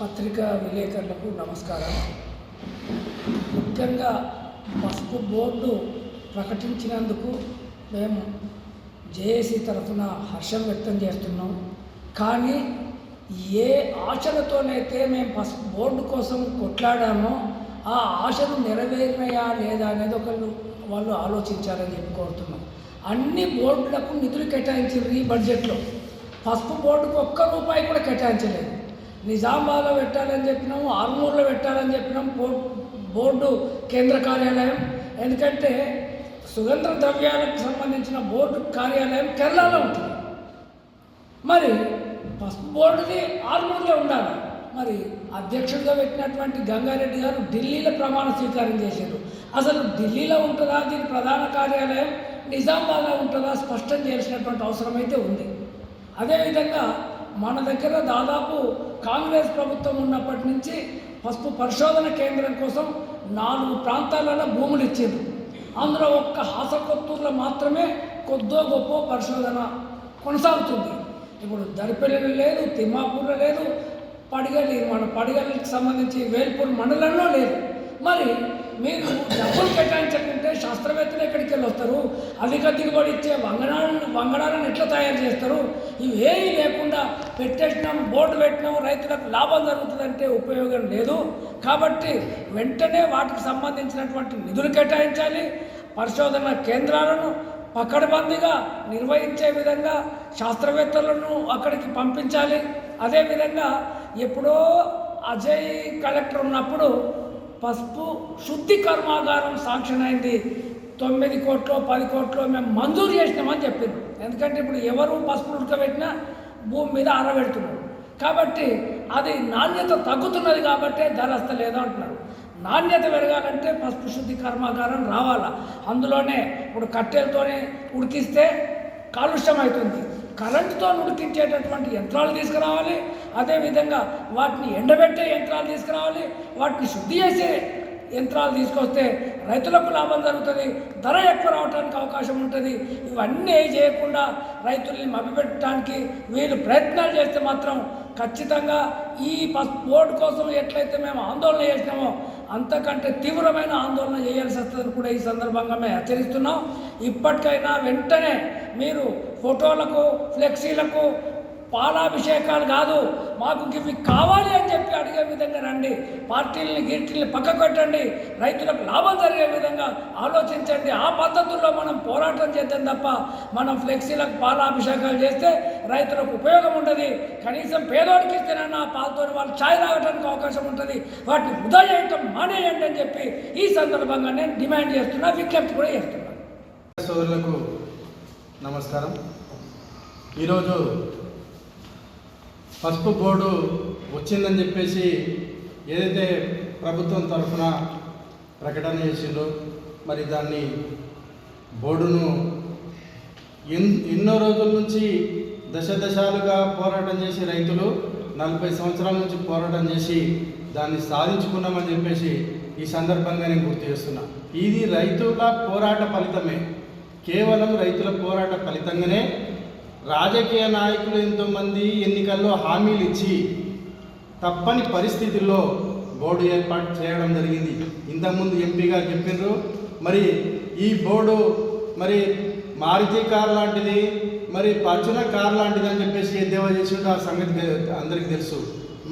పత్రికా విలేకరులకు నమస్కారం. ముఖ్యంగా పసుపు బోర్డు ప్రకటించినందుకు మేము జేఏసీ తరఫున హర్షం వ్యక్తం చేస్తున్నాం. కానీ ఏ ఆశలతోనైతే మేము పసుపు బోర్డు కోసం కొట్లాడామో ఆ ఆశలు నెరవేరినాయా లేదా అనేది వాళ్ళు ఆలోచించాలని చెప్పి కోరుతున్నాం. అన్ని బోర్డులకు నిధులు కేటాయించారు. ఈ బడ్జెట్లో పసుపు బోర్డుకు ఒక్క రూపాయి కూడా కేటాయించలేదు. నిజామాబాద్లో పెట్టాలని చెప్పినాము, ఆర్మూర్లో పెట్టాలని చెప్పినాం బోర్డు కేంద్ర కార్యాలయం. ఎందుకంటే సుగంధ ద్రవ్యాలకు సంబంధించిన బోర్డు కార్యాలయం కేరళలో ఉంటుంది. మరి పసుపు బోర్డుది ఆర్మూర్లో ఉండాలి. మరి అధ్యక్షుడిగా పెట్టినటువంటి గంగారెడ్డి గారు ఢిల్లీలో ప్రమాణ స్వీకారం చేశారు. అసలు ఢిల్లీలో ఉంటుందా, దీని ప్రధాన కార్యాలయం నిజామాబాద్లో ఉంటుందా స్పష్టం చేయాల్సినటువంటి అవసరం అయితే ఉంది. అదేవిధంగా మన దగ్గర దాదాపు కాంగ్రెస్ ప్రభుత్వం ఉన్నప్పటి నుంచి పసుపు పరిశోధన కేంద్రం కోసం 4 ప్రాంతాలలో భూములు ఇచ్చారు. అందులో ఒక్క హాసకొత్తూరులో మాత్రమే కొద్దో గొప్ప పరిశోధన కొనసాగుతుంది. ఇప్పుడు దరిపల్లిలో లేదు, తిమ్మాపూర్లో లేదు, మన పడిగలికి సంబంధించి వేల్పూర్ మండలంలో లేదు. మరి మీరు డబ్బులు కేటాయించకుంటే శాస్త్రవేత్తలు ఎక్కడికి వెళ్ళి వస్తారు? అధిక దిగుబడి ఇచ్చే వంగడాలను ఎట్లా తయారు చేస్తారు? ఇవేమీ లేకుండా పెట్టేసినాం, బోర్డు పెట్టినాం, రైతులకు లాభం జరుగుతుందంటే ఉపయోగం లేదు. కాబట్టి వెంటనే వాటికి సంబంధించినటువంటి నిధులు కేటాయించాలి. పరిశోధన కేంద్రాలను పకడ్బందీగా నిర్వహించే విధంగా శాస్త్రవేత్తలను అక్కడికి పంపించాలి. అదేవిధంగా ఎప్పుడో అజయ్ కలెక్టర్ ఉన్నప్పుడు పసుపు శుద్ధి కర్మాగారం శాంక్షన్ అయింది. 9 కోట్లు 10 కోట్లు మేము మంజూరు చేసినామని చెప్పింది. ఎందుకంటే ఇప్పుడు ఎవరు పసుపు ఉడకబెట్టినా భూమి మీద ఆరబెడుతున్నారు. కాబట్టి అది నాణ్యత తగ్గుతున్నది కాబట్టి ధర వస్తలేదు అంటున్నారు. నాణ్యత పెరగాలంటే పసుపు శుద్ధి కర్మాగారం రావాలా. అందులోనే ఇప్పుడు కట్టెలతోనే ఉడికిస్తే కాలుష్యం అవుతుంది. కరెంటుతో ఉడికించేటటువంటి యంత్రాలు తీసుకురావాలి. అదేవిధంగా వాటిని ఎండబెట్టే యంత్రాలు తీసుకురావాలి. వాటిని శుద్ధి చేసే యంత్రాలు తీసుకొస్తే రైతులకు లాభం జరుగుతుంది, ధర ఎక్కువ రావడానికి అవకాశం ఉంటుంది. ఇవన్నీ చేయకుండా రైతుల్ని మభ్యపెట్టడానికి వీళ్ళు ప్రయత్నాలు చేస్తే మాత్రం ఖచ్చితంగా ఈ బోర్డు కోసం ఎట్లయితే మేము ఆందోళన చేసినామో అంతకంటే తీవ్రమైన ఆందోళన చేయాల్సి వస్తుందని కూడా ఈ సందర్భంగా మేము హెచ్చరిస్తున్నాం. ఇప్పటికైనా వెంటనే మీరు ఫోటోలకు ఫ్లెక్సీలకు పాలాభిషేకాలు కాదు, మాకు ఇవి కావాలి అని చెప్పి అడిగే విధంగా రండి. పార్టీలని గిట్టిల్ని పక్కకు పెట్టండి, రైతులకు లాభం జరిగే విధంగా ఆలోచించండి. ఆ పద్ధతుల్లో మనం పోరాటం చేద్దాం తప్ప మనం ఫ్లెక్సీలకు పాలాభిషేకాలు చేస్తే రైతులకు ఉపయోగం ఉంటుంది. కనీసం పేదోడికి ఇస్తేనన్నా పాలతో వాళ్ళు ఛాయ్ తాగడానికి అవకాశం ఉంటుంది. వాటిని వృధా చేయటం మానేయండి అని చెప్పి ఈ సందర్భంగా నేను డిమాండ్ చేస్తున్నా, విజ్ఞప్తి కూడా చేస్తున్నా. సోదరులకు నమస్కారం. ఈరోజు పసుపు బోర్డు వచ్చిందని చెప్పేసి ఏదైతే ప్రభుత్వం తరఫున ప్రకటన చేసిందో మరి దాన్ని బోర్డును ఎన్నో రోజుల నుంచి దశలుగా పోరాటం చేసి రైతులు 40 సంవత్సరాల నుంచి పోరాటం చేసి దాన్ని సాధించుకున్నామని చెప్పేసి ఈ సందర్భంగా నేను గుర్తు చేస్తున్నా. ఇది రైతుల పోరాట ఫలితమే. కేవలం రైతుల పోరాట ఫలితంగానే రాజకీయ నాయకులు ఎంతోమంది ఎన్నికల్లో హామీలు ఇచ్చి తప్పని పరిస్థితుల్లో బోర్డు ఏర్పాటు చేయడం జరిగింది. ఇంతకుముందు ఎంపీ గారు చెప్పినారు, మరి ఈ బోర్డు మరి మారుతి కార్ లాంటిది, మరి ఫార్చునర్ కార్ లాంటిది అని చెప్పేసి ఎద్దేవా చేసిండు. ఆ సంగతి అందరికీ తెలుసు.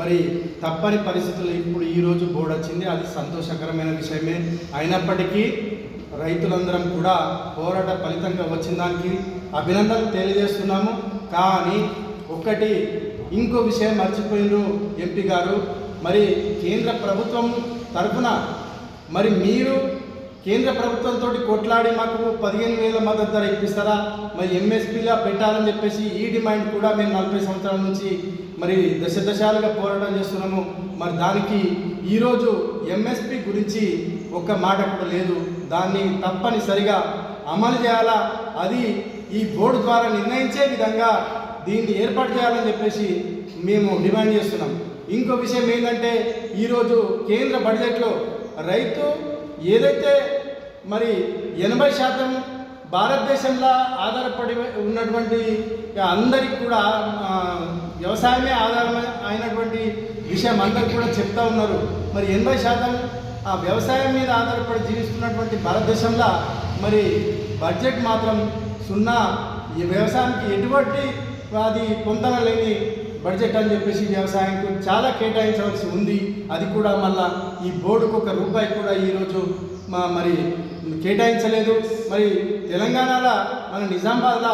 మరి తప్పని పరిస్థితుల్లో ఇప్పుడు ఈరోజు బోర్డు వచ్చింది. అది సంతోషకరమైన విషయమే. అయినప్పటికీ రైతులందరం కూడా పోరాట ఫలితంగా వచ్చిన దానికి అభినందనలు తెలియజేస్తున్నాము. కానీ ఇంకో విషయం మర్చిపోయినారు ఎంపీ గారు. మరి కేంద్ర ప్రభుత్వం తరఫున మరి మీరు కేంద్ర ప్రభుత్వంతో కొట్లాడి మాకు 15,000 మద్దతు ధర ఇప్పిస్తారా, మరి ఎంఎస్పీగా పెట్టాలని చెప్పేసి ఈ డిమాండ్ కూడా మేము 40 సంవత్సరాల నుంచి మరి దశలుగా పోరాటం చేస్తున్నాము. మరి దానికి ఈరోజు ఎంఎస్పీ గురించి ఒక్క మాట కూడా లేదు. దాన్ని తప్పనిసరిగా అమలు చేయాలా, అది ఈ బోర్డు ద్వారా నిర్ణయించే విధంగా దీన్ని ఏర్పాటు చేయాలని చెప్పేసి మేము డిమాండ్ చేస్తున్నాం. ఇంకో విషయం ఏంటంటే ఈరోజు కేంద్ర బడ్జెట్లో రైతు ఏదైతే మరి 80% భారతదేశంలో ఆధారపడి ఉన్నటువంటి అందరికి కూడా వ్యవసాయమే ఆధారం అయినటువంటి విషయం అందరూ కూడా చెప్తా ఉన్నారు. మరి 80% ఆ వ్యవసాయం మీద ఆధారపడి జీవిస్తున్నటువంటి భారతదేశంలో మరి బడ్జెట్ మాత్రం సున్నా. ఈ వ్యవసాయానికి ఎటువంటి అది పొందన లేని బడ్జెట్ అని చెప్పేసి వ్యవసాయానికి చాలా కేటాయించవలసి ఉంది. అది కూడా మళ్ళా ఈ బోర్డుకు ₹1 కూడా ఈరోజు మరి కేటాయించలేదు. మరి తెలంగాణలో మన నిజామాబాద్లో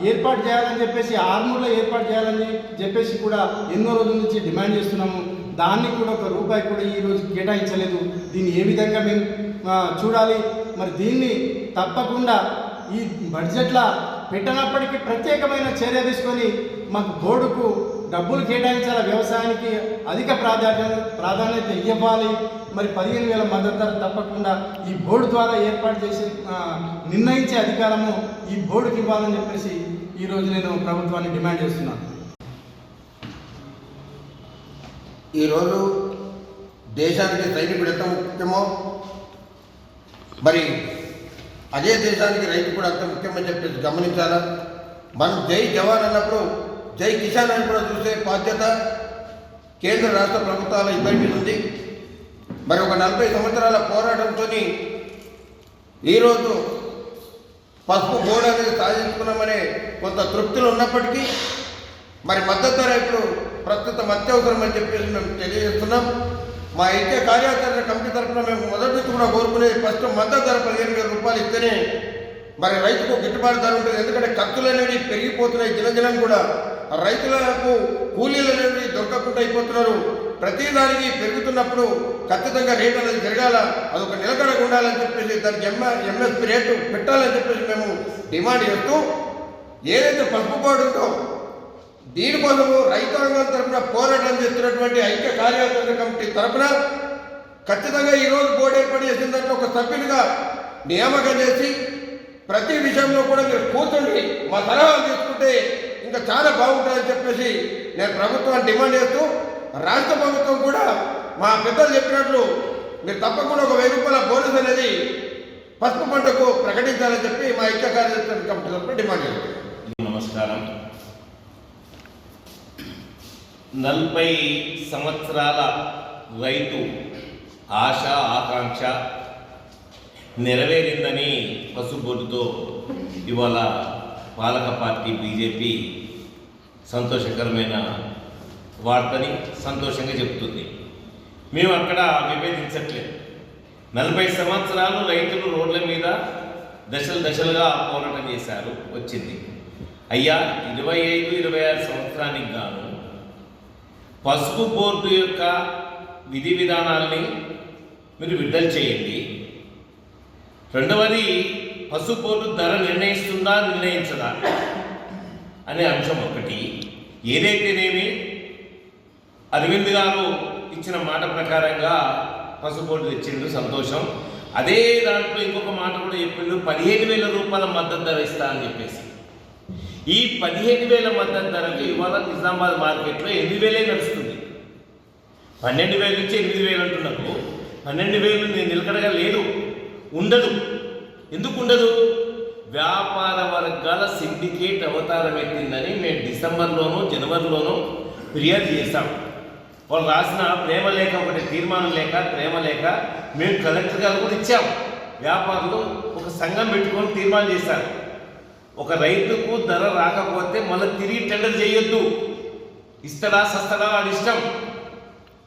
ఏర్పాటు చేయాలని చెప్పేసి, ఆర్మూర్లో ఏర్పాటు చేయాలని చెప్పేసి కూడా ఎన్నో రోజుల నుంచి డిమాండ్ చేస్తున్నాము. దాన్ని కూడా ₹1 కూడా ఈరోజు కేటాయించలేదు. దీన్ని ఏ విధంగా మేము చూడాలి? మరి దీన్ని తప్పకుండా ఈ బడ్జెట్లో పెట్టనప్పటికీ ప్రత్యేకమైన చర్య తీసుకొని మాకు బోర్డుకు డబ్బులు కేటాయించాలి, వ్యవసాయానికి అధిక ప్రాధాన్యత ఇవ్వాలి. మరి 15,000 మద్దతు ధర తప్పకుండా ఈ బోర్డు ద్వారా ఏర్పాటు చేసి నిర్ణయించే అధికారము ఈ బోర్డుకి ఇవ్వాలని చెప్పేసి ఈరోజు నేను ప్రభుత్వాన్ని డిమాండ్ చేస్తున్నాను. ఈరోజు దేశానికి సైనికుడు ఎంత ముఖ్యమో మరి అదే దేశానికి రైతు కూడా అంత ముఖ్యమని చెప్పేసి గమనించాలా. మనం జై జవాన్ అన్నప్పుడు జై కిసాన్ అని కూడా చూసే బాధ్యత కేంద్ర రాష్ట్ర ప్రభుత్వాల ఇద్దరి మీద ఉంది. మరి ఒక 40 సంవత్సరాల పోరాటంతో ఈరోజు పసుపు బోర్డు అనేది సాధించుకున్నామనే కొంత తృప్తులు ఉన్నప్పటికీ మరి మద్దతు ధర ఇప్పుడు ప్రస్తుతం అత్యవసరం అని చెప్పేసి మేము తెలియజేస్తున్నాం. మా ఐక్య కార్యాచరణ కమిటీ తరఫున మేము మొదటి నుంచి కూడా కోరుకునేది ఫస్ట్ మద్దతు ధర ₹15,000 ఇస్తేనే మరి రైతుకు గిట్టుబాటు ధర ఉంటుంది. ఎందుకంటే ఖర్చులు అనేవి పెరిగిపోతున్నాయి. దినదినం కూడా రైతులకు కూలీలు అనేవి దొరకకుండా అయిపోతున్నారు. ప్రతిదానికి పెరుగుతున్నప్పుడు ఖచ్చితంగా రేటు అనేది జరగాల, అదొక నిలకడగా ఉండాలని చెప్పేసి దానికి ఎంఎస్పీ రేటు పెట్టాలని చెప్పేసి మేము డిమాండ్ చేస్తూ ఏదైతే పసుపు బోర్డు ఉందో దీనికోసము రైతాంగం తరఫున పోరాటం చేస్తున్నటువంటి ఐక్య కార్యాచరణ కమిటీ తరఫున ఖచ్చితంగా ఈరోజు బోర్డు ఏర్పాటు చేసిన దాంట్లో ఒక సభ్యునిగా నియామకం చేసి ప్రతి విషయంలో కూడా మీరు కూర్చొని మా సలహాలు తీసుకుంటే ఇంకా చాలా బాగుంటుందని చెప్పేసి నేను ప్రభుత్వాన్ని డిమాండ్ చేస్తూ, రాష్ట్ర ప్రభుత్వం కూడా మా పెద్దలు చెప్పినట్లు మీరు తప్పకుండా ఒక ₹1000 బోనస్ అనేది పసుపు పంటకు ప్రకటించాలని చెప్పి మా ఐక్య కార్యాచరణ కమిటీ తరఫున డిమాండ్ చేస్తాం. నమస్కారం. 40 సంవత్సరాల రైతు ఆశ ఆకాంక్ష నెరవేరిందని పసుపు బోర్డుతో ఇవాళ పాలక పార్టీ బీజేపీ సంతోషకరమైన వార్తని సంతోషంగా చెప్తుంది. మేము అక్కడ విభేదించట్లేదు. 40 సంవత్సరాలు రైతులు రోడ్ల మీద దశలుగా పోరాటం చేశారు, వచ్చింది. అయ్యా 25-26 సంవత్సరానికి గాను పసుపు బోర్డు యొక్క విధి విధానాల్ని మీరు విడుదల చేయండి. రెండవది, పసుపు బోర్డు ధర నిర్ణయిస్తుందా నిర్ణయించదా అనే అంశం ఒకటి. ఏదైతేనేమి అరవింద్ గారు ఇచ్చిన మాట ప్రకారంగా పసుపు బోర్డు తెచ్చిండు, సంతోషం. అదే దాంట్లో ఇంకొక మాట కూడా చెప్పిండు, ₹15,000 మద్దతు ధర ఇస్తా అని చెప్పేసి. ఈ 15,000 మద్దతు ధరకి ఇవాళ నిజామాబాద్ మార్కెట్లో 8,000 నడుస్తుంది. 12,000 నుంచి 8,000 అంటున్నారు. 12,000 నిలకడగా లేదు, ఉండదు. ఎందుకు ఉండదు? వ్యాపార వర్గాల సిండికేట్ అవతారం ఎత్తిందని మేము డిసెంబర్లోనూ జనవరిలోనూ ఫిర్యాదు చేశాం. వాళ్ళు రాసిన ప్రేమ లేఖ, ఒకటి తీర్మానం లేక ప్రేమ లేఖ మేము కలెక్టర్ గారు కూడా ఇచ్చాం. వ్యాపారులు ఒక సంఘం పెట్టుకొని తీర్మానం చేశారు, ఒక రైతుకు ధర రాకపోతే మళ్ళీ తిరిగి టెండర్ చేయొద్దు, ఇస్తడా సస్తడా వాడి ఇష్టం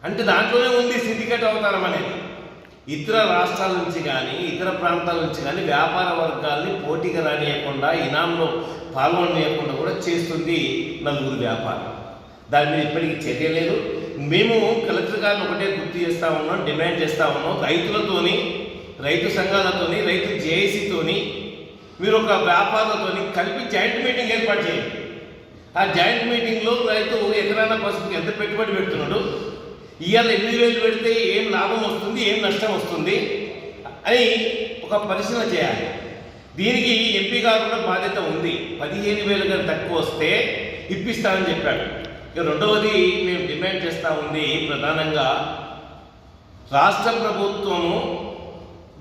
అంటే దాంట్లోనే ఉంది సిండికేట్ అవతారం అనేది. ఇతర రాష్ట్రాల నుంచి కానీ ఇతర ప్రాంతాల నుంచి కానీ వ్యాపార వర్గాల్ని పోటీగా రానియకుండా, ఇనాంలో పాల్గొననీయకుండా కూడా చేస్తుంది నలుగురు వ్యాపారం. దాని మీద ఇప్పటికీ చర్య లేదు. మేము కలెక్టర్ గారిని ఒకటే గుర్తు చేస్తూ ఉన్నాం, డిమాండ్ చేస్తూ ఉన్నాం, రైతులతోని, రైతు సంఘాలతోని, రైతు జేఏసీతోని, మీరు ఒక వ్యాపారులతోని కలిపి జాయింట్ మీటింగ్ ఏర్పాటు చేయండి. ఆ జాయింట్ మీటింగ్లో రైతు ఎకరాన పసుపుకి ఎంత పెట్టుబడి పెడుతున్నాడు, ఇవాళ 8,000 పెడితే ఏం లాభం వస్తుంది, ఏం నష్టం వస్తుంది అని ఒక పరిశీలన చేయాలి. దీనికి ఎంపీ గారు కూడా బాధ్యత ఉంది. 15,000 కన్నా తక్కువ వస్తే ఇప్పిస్తానని చెప్పాడు. ఇక రెండవది మేము డిమాండ్ చేస్తూ ఉంది, ప్రధానంగా రాష్ట్ర ప్రభుత్వము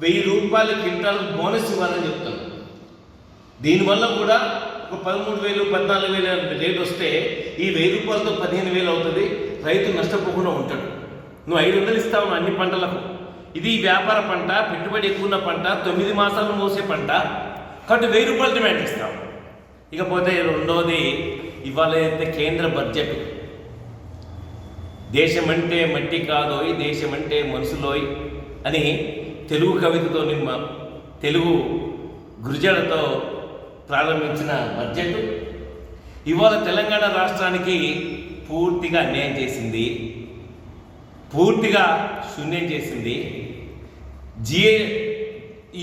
₹1,000 క్వింటాల్ బోనస్ ఇవ్వాలని చెప్తాను. దీనివల్ల కూడా ఒక 13,000 14,000 రేట్ వస్తే ఈ ₹1,000తో 15,000 అవుతుంది. రైతు నష్టపోకుండా ఉంటాడు. నువ్వు 500 ఇస్తావు అన్ని పంటలకు, ఇది వ్యాపార పంట, పెట్టుబడి ఎక్కువ ఉన్న పంట, 9 మాసాలు మోసే పంట, కాబట్టి 1000 రూపాయలు డిమాండ్ ఇస్తాం. ఇకపోతే రెండోది, ఇవాళ అయితే కేంద్ర బడ్జెట్ దేశమంటే మట్టి కాదోయ్, దేశమంటే మనుషులోయ్ అని తెలుగు కవితతో తెలుగు గురిజాడతో ప్రారంభించిన బడ్జెట్ ఇవాళ తెలంగాణ రాష్ట్రానికి పూర్తిగా అన్యాయం చేసింది, పూర్తిగా శూన్యం చేసింది.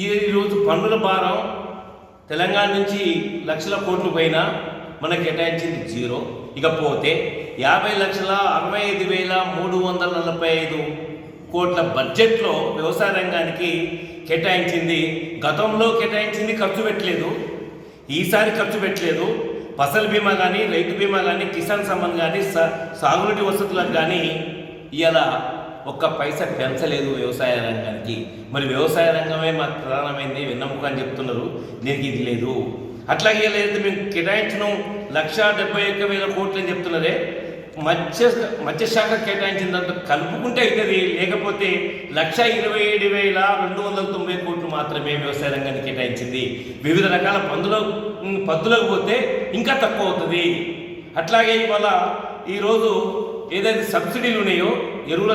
ఈరోజు పన్నుల భారం తెలంగాణ నుంచి లక్షల కోట్లు పైన మనకు కేటాయించింది 0. ఇకపోతే 50,65,345 కోట్ల బడ్జెట్లో వ్యవసాయ రంగానికి కేటాయించింది. గతంలో కేటాయించింది ఖర్చు పెట్టలేదు, ఈసారి ఖర్చు పెట్టలేదు. ఫసల్ బీమా కానీ, రైతు బీమా కానీ, కిసాన్ సమ్మాన్ కానీ, సాగునీటి వసతులకు కానీ ఇలా ఒక్క పైసా పెంచలేదు వ్యవసాయ రంగానికి. మరి వ్యవసాయ రంగమే మాకు ప్రధానమైంది, వెన్నెముక అని చెప్తున్నారు, దీనికి ఇది లేదు. అట్లాగే లేదు మేము కేటాయించిన 1,71,000 కోట్లు అని చెప్తున్నారే, మత్స్యశాఖ కేటాయించిన దాంతో కలుపుకుంటే అవుతుంది. లేకపోతే 1,27,290 కోట్లు మాత్రమే వ్యవసాయ రంగానికి కేటాయించింది. వివిధ రకాల పద్దులకు పోతే ఇంకా తక్కువ అవుతుంది. అట్లాగే ఇవాళ ఈరోజు ఏదైతే సబ్సిడీలు ఉన్నాయో, ఎరువుల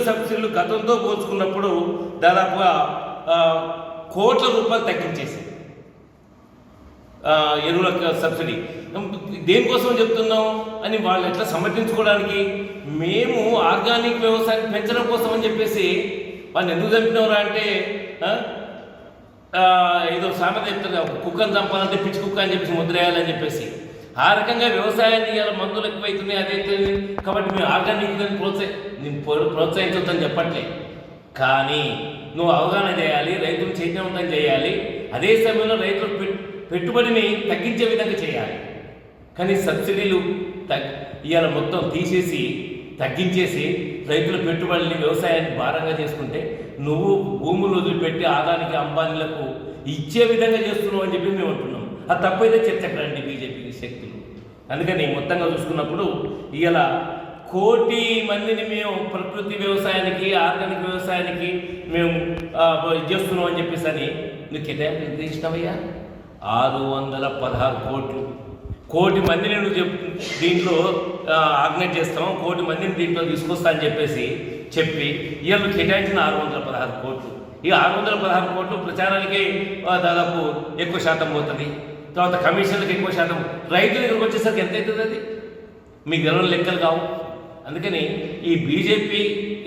సబ్సిడీలు గతంతో పోల్చుకున్నప్పుడు దాదాపుగా కోట్ల రూపాయలు తగ్గించేసి ఎరువుల సబ్సిడీ దేనికోసం చెప్తున్నాం అని వాళ్ళు ఎట్లా సమర్థించుకోవడానికి, మేము ఆర్గానిక్ వ్యవసాయం పెంచడం కోసం అని చెప్పేసి వాళ్ళు ఎందుకు చంపినవరా అంటే ఏదో సామెత చెప్తుంది, కుక్కను చంపాలంటే పిచ్చి కుక్క అని చెప్పేసి ముద్రేయాలని చెప్పేసి. ఆ రకంగా వ్యవసాయాన్ని ఇలా మందులు ఎక్కువైతున్నాయి అదైతే, కాబట్టి మేము ఆర్గానిక్ ప్రోత్సహించొద్దని చెప్పట్లే. కానీ నువ్వు అవగాహన చేయాలి, రైతులు చైతన్యవంతం చేయాలి, అదే సమయంలో రైతుల పెట్టుబడిని తగ్గించే విధంగా చేయాలి. కానీ సబ్సిడీలు ఇవాళ మొత్తం తీసేసి తగ్గించేసి రైతుల పెట్టుబడిని వ్యవసాయాన్ని భారంగా చేసుకుంటే నువ్వు భూములు వదిలిపెట్టి ఆదానికి అంబానీలకు ఇచ్చే విధంగా చేస్తున్నావు అని చెప్పి మేము అంటున్నాం. అది తప్పైతే చర్చకు రండి బీజేపీ శక్తులు. అందుకని మొత్తంగా చూసుకున్నప్పుడు ఇవాళ 1,00,00,000 మందిని మేము ప్రకృతి వ్యవసాయానికి, ఆర్గానిక్ వ్యవసాయానికి మేము చేస్తున్నాం అని చెప్పేసి అని నువ్వు కేటాయింపు ఎంత ఇచ్చినావయ్యా? 616 కోట్లు. 1,00,00,000 మందిని నువ్వు దీంట్లో ఆర్గనైజ్ చేస్తాం, 1,00,00,000 మందిని దీంట్లో తీసుకొస్తా అని చెప్పి ఇవాళ నువ్వు కేటాయించిన 616 కోట్లు. ఈ 616 కోట్లు ప్రచారానికి దాదాపు ఎక్కువ శాతం పోతుంది, తర్వాత కమిషన్లకు ఎక్కువ శాతం, రైతుల దగ్గరకు వచ్చేసరికి ఎంత అవుతుంది? అది మీకు గెలవని లెక్కలు కావు. అందుకని ఈ బీజేపీ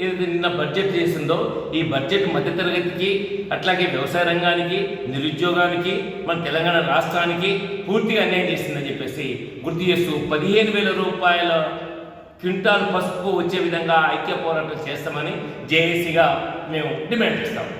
ఏదైతే నిన్న బడ్జెట్ చేసిందో, ఈ బడ్జెట్ మధ్యతరగతికి, అట్లాగే వ్యవసాయ రంగానికి, నిరుద్యోగానికి, మన తెలంగాణ రాష్ట్రానికి పూర్తిగా అన్యాయం చేసిందని చెప్పేసి గుర్తు చేస్తూ 15,000 రూపాయల క్వింటాల్ పసుపు వచ్చే విధంగా ఐక్య పోరాటం చేస్తామని జేఏసీగా మేము డిమాండ్ చేస్తాము.